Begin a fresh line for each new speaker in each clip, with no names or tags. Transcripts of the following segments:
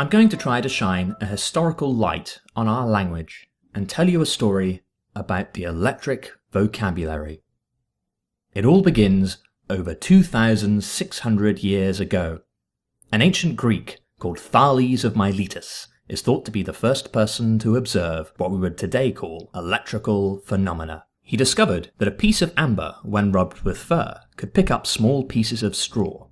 I'm going to try to shine a historical light on our language and tell you a story about the electric vocabulary. It all begins over 2,600 years ago. An ancient Greek called Thales of Miletus is thought to be the first person to observe what we would today call electrical phenomena. He discovered that a piece of amber, when rubbed with fur, could pick up small pieces of straw.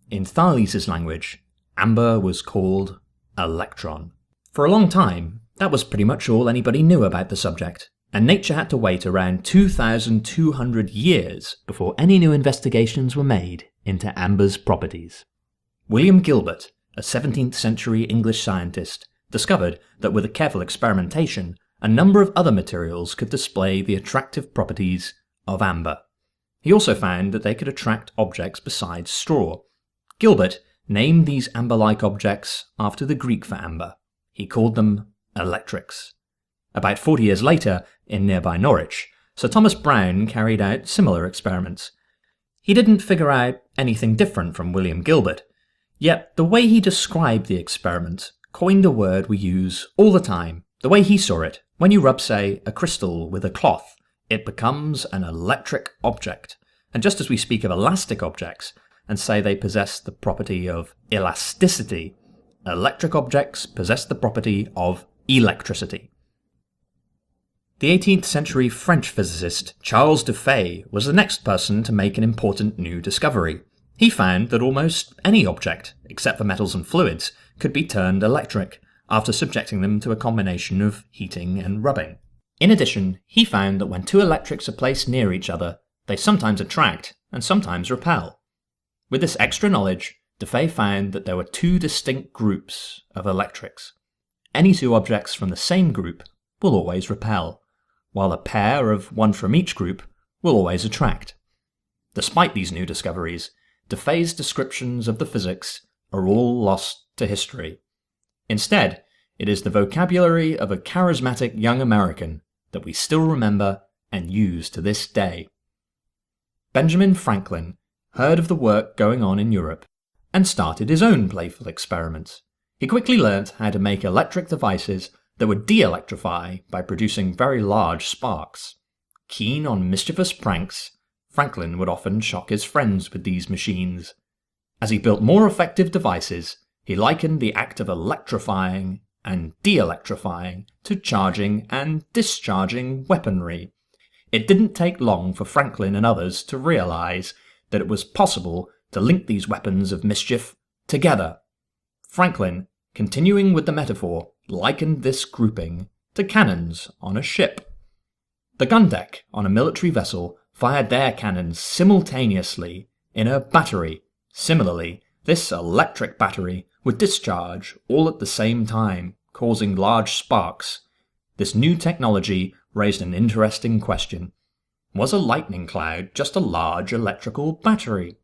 In Thales' language, amber was called electron. For a long time, that was pretty much all anybody knew about the subject, and nature had to wait around 2,200 years before any new investigations were made into amber's properties. William Gilbert, a 17th century English scientist, discovered that with a careful experimentation, a number of other materials could display the attractive properties of amber. He also found that they could attract objects besides straw. Gilbert named these amber-like objects after the Greek for amber. He called them electrics. About 40 years later, in nearby Norwich, Sir Thomas Browne carried out similar experiments. He didn't figure out anything different from William Gilbert, yet the way he described the experiment coined a word we use all the time. The way he saw it, when you rub, say, a crystal with a cloth, it becomes an electric object. And just as we speak of elastic objects, and say they possess the property of elasticity, electric objects possess the property of electricity. The 18th century French physicist Charles Dufay was the next person to make an important new discovery. He found that almost any object, except for metals and fluids, could be turned electric, after subjecting them to a combination of heating and rubbing. In addition, he found that when two electrics are placed near each other, they sometimes attract and sometimes repel. With this extra knowledge, Dufay found that there were two distinct groups of electrics. Any two objects from the same group will always repel, while a pair of one from each group will always attract. Despite these new discoveries, Dufay's descriptions of the physics are all lost to history. Instead, it is the vocabulary of a charismatic young American that we still remember and use to this day. Benjamin Franklin heard of the work going on in Europe and started his own playful experiments. He quickly learnt how to make electric devices that would de-electrify by producing very large sparks. Keen on mischievous pranks, Franklin would often shock his friends with these machines. As he built more effective devices, he likened the act of electrifying and de-electrifying to charging and discharging weaponry. It didn't take long for Franklin and others to realize that it was possible to link these weapons of mischief together. Franklin, continuing with the metaphor, likened this grouping to cannons on a ship. The gun deck on a military vessel fired their cannons simultaneously in a battery. Similarly, this electric battery would discharge all at the same time, causing large sparks. This new technology raised an interesting question. Was a lightning cloud just a large electrical battery?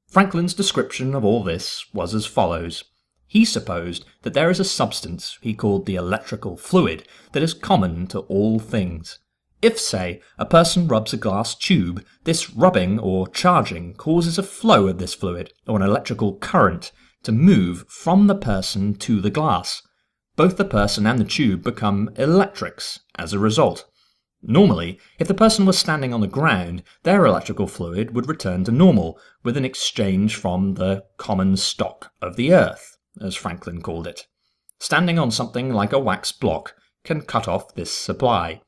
Franklin's description of all this was as follows. He supposed that there is a substance he called the electrical fluid that is common to all things. If, say, a person rubs a glass tube, this rubbing or charging causes a flow of this fluid, or an electrical current, to move from the person to the glass. Both the person and the tube become electrics as a result. Normally, if the person was standing on the ground, their electrical fluid would return to normal, with an exchange from the common stock of the earth, as Franklin called it. Standing on something like a wax block can cut off this supply.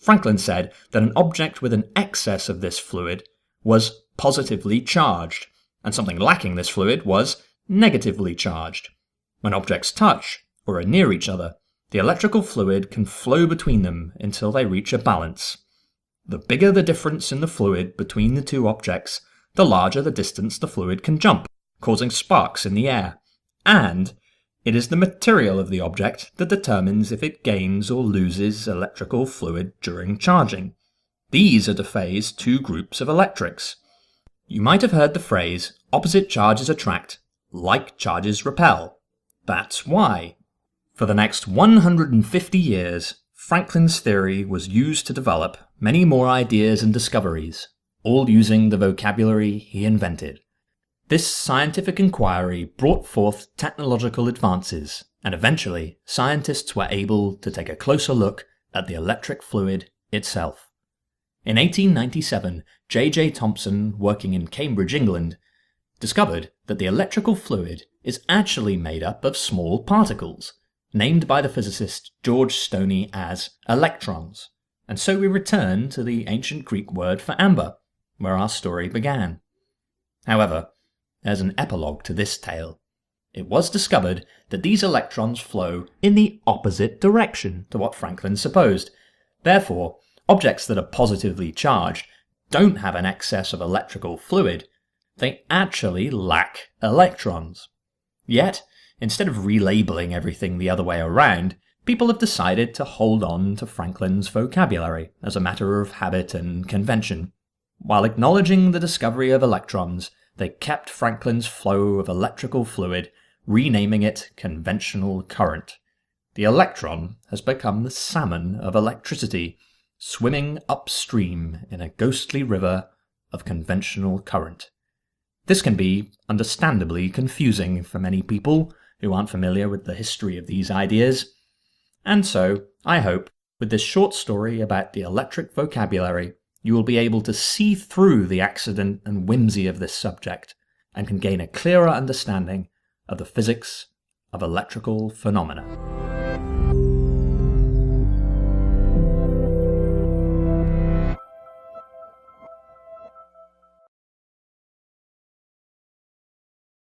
Franklin said that an object with an excess of this fluid was positively charged, and something lacking this fluid was negatively charged. When objects touch, or are near each other, the electrical fluid can flow between them until they reach a balance. The bigger the difference in the fluid between the two objects, the larger the distance the fluid can jump, causing sparks in the air. And it is the material of the object that determines if it gains or loses electrical fluid during charging. These are Dufay's two groups of electrics. You might have heard the phrase, opposite charges attract, like charges repel. That's why. For the next 150 years, Franklin's theory was used to develop many more ideas and discoveries, all using the vocabulary he invented. This scientific inquiry brought forth technological advances, and eventually scientists were able to take a closer look at the electric fluid itself. In 1897, J.J. Thomson, working in Cambridge, England, discovered that the electrical fluid is actually made up of small particles, named by the physicist George Stoney as electrons. And so we return to the ancient Greek word for amber, where our story began. However, there's an epilogue to this tale. It was discovered that these electrons flow in the opposite direction to what Franklin supposed. Therefore, objects that are positively charged don't have an excess of electrical fluid. They actually lack electrons. Yet, instead of relabeling everything the other way around, people have decided to hold on to Franklin's vocabulary as a matter of habit and convention. While acknowledging the discovery of electrons, they kept Franklin's flow of electrical fluid, renaming it conventional current. The electron has become the salmon of electricity, swimming upstream in a ghostly river of conventional current. This can be understandably confusing for many people who aren't familiar with the history of these ideas. And so, I hope, with this short story about the electric vocabulary, you will be able to see through the accident and whimsy of this subject and can gain a clearer understanding of the physics of electrical phenomena.